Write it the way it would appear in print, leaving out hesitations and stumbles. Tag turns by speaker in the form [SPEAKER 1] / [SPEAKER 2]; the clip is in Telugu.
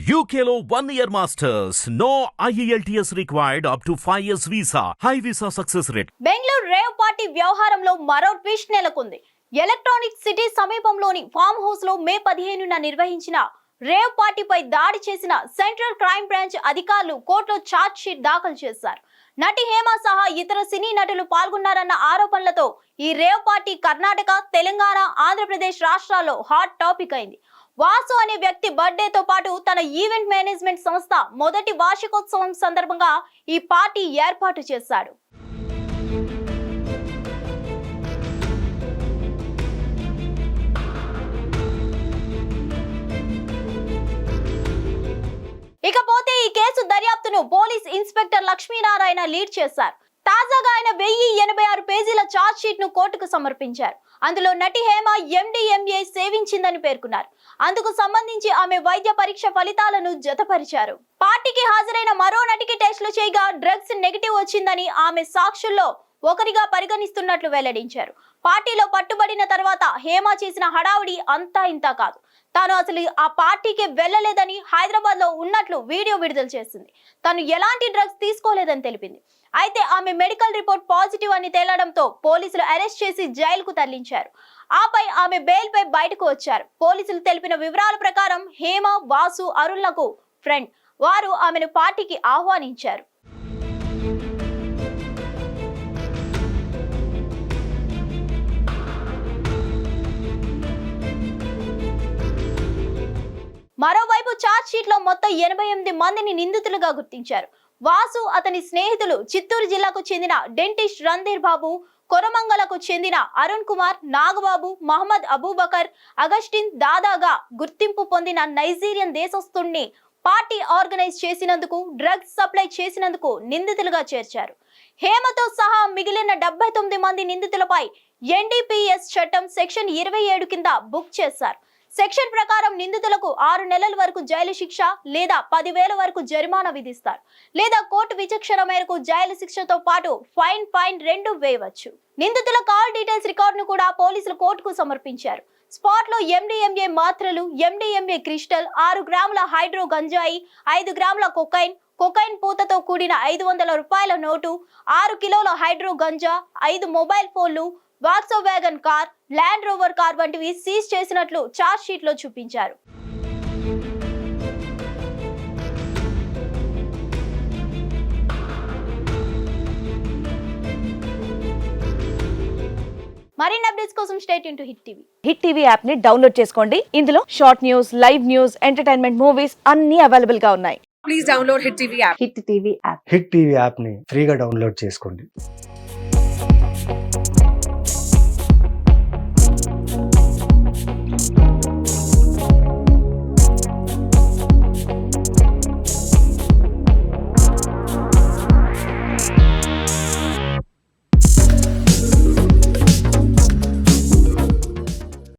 [SPEAKER 1] UKLO 1 year masters. No IELTS required up to 5 years visa. High visa success rate.
[SPEAKER 2] Bengaluru rave party వ్యవహారంలో మరో ట్విస్ట్ నెలకొంది. ఎలక్ట్రానిక్ సిటీ సమీపంలోని ఫామ్ హౌస్ లో మే 15న నిర్వహించిన రేవ్ పార్టీపై దాడి చేసిన సెంట్రల్ క్రైమ్ బ్రాంచ్ అధికారులు కోర్టులో ఛార్జ్ షీట్ దాఖలు చేశారు. నటి హేమ సహా ఇతర సినీ నటులు పాల్గొన్నారన్న ఆరోపణలతో ఈ రేవ్ పార్టీ కర్ణాటక, తెలంగాణ, ఆంధ్రప్రదేశ్ రాష్ట్రాల్లో హాట్ టాపిక్ అయింది. వాసు అనే వ్యక్తి బర్త్డేతో పాటు తన ఈవెంట్ మేనేజ్మెంట్ సంస్థ మొదటి వార్షికోత్సవం సందర్భంగా ఈ పార్టీ ఏర్పాటు చేశాడు. ఇకపోతే ఈ కేసు దర్యాప్తును పోలీస్ ఇన్స్పెక్టర్ లక్ష్మీనారాయణ లీడ్ చేశారు. తాజాగా ఆయన 1086 పేజీల ఛార్జ్ షీట్ ను కోర్టుకు సమర్పించారు. అందులో నటి హేమ MDMA సేవించిందని పేర్కొన్నారు. అందుకు సంబంధించి ఆమె వైద్య పరీక్ష ఫలితాలను జతపరిచారు. పార్టీకి హాజరైన మరో నటికి టెస్టులు చేయగా డ్రగ్స్ నెగిటివ్ వచ్చిందని ఆమె సాక్షుల్లో ఒకరిగా పరిగణిస్తున్నట్లు వెల్లడించారు. పార్టీలో పట్టుబడిన తర్వాత హేమ చేసిన హడావుడి అంతా ఇంతా కాదు. తాను అసలు ఆ పార్టీకి వెళ్ళలేదని, హైదరాబాద్ లో ఉన్నట్లు వీడియో విడుదల చేసింది. తాను ఎలాంటి డ్రగ్స్ తీసుకోలేదని తెలిపింది. అయితే ఆమె మెడికల్ రిపోర్ట్ పాజిటివ్ అని తేలడంతో పోలీసులు అరెస్ట్ చేసి జైలుకు తరలించారు. ఆపై ఆమె బెయిల్ పై బయటకు వచ్చారు. పోలీసులు తెలిపిన వివరాల ప్రకారం హేమ, వాసు, అరుణ్లకు ఫ్రెండ్. వారు ఆమెను పార్టీకి ఆహ్వానించారు. మరోవైపు ఛార్జ్ షీట్ లో మొత్తం 88 మందిని నిందితులుగా గుర్తించారు. వాసు, అతని స్నేహితులు చిత్తూరు జిల్లాకు చెందిన డెంటిస్ట్ రణధీర్ బాబు, కొరమంగలకు చెందిన అరుణ్ కుమార్, నాగబాబు, మహమ్మద్ అబూబకర్, అగస్టిన్ దాదాగా గుర్తింపు పొందిన నైజీరియన్ దేశస్తుణ్ణి పార్టీ ఆర్గనైజ్ చేసినందుకు, డ్రగ్స్ సప్లై చేసినందుకు నిందితులుగా చేర్చారు. హేమతో సహా మిగిలిన 79 మంది నిందితులపై NDPS చట్టం సెక్షన్ 27 కింద బుక్ చేశారు. సెక్షన్ ప్రకారం నిందితులకు 6 నెలల వరకు జైలు శిక్ష లేదా 10,000 వరకు జరిమానా విధిస్తారు. లేదా కోర్టు విచక్షణ మేరకు జైలు శిక్షతో పాటు ఫైన్ 2 వేయవచ్చు. నిందితుల కాల్ డీటెయిల్స్ రికార్డును కూడా పోలీసులు కోర్టుకు సమర్పించారు. స్పాట్ లో MDMA మాత్రలు, MDMA క్రిస్టల్, 6 గ్రాముల హైడ్రో గంజాయి, 5 గ్రాముల కొకైన్ పూతతో కూడిన 500 రూపాయల నోటు, 6 కిలోల హైడ్రో గంజా, 5 మొబైల్ ఫోన్లు, వాక్సోవ్యాగన్ కార్, ల్యాండ్ రోవర్ కార్ వంటివి సీజ్ చేసినట్లు ఛార్జ్ షీట్ లో చూపించారు. మరిన్ని అప్డేట్స్ కోసం stay tune to hit TV.
[SPEAKER 3] Hit TV app ని డౌన్లోడ్ చేసుకోండి. ఇందులో short news, live news, entertainment movies అన్ని అవైలబుల్ గా ఉన్నాయి.
[SPEAKER 4] Please download hit TV app.
[SPEAKER 3] Hit TV app.
[SPEAKER 5] Hit TV app ని ఫ్రీగా డౌన్లోడ్ చేసుకోండి.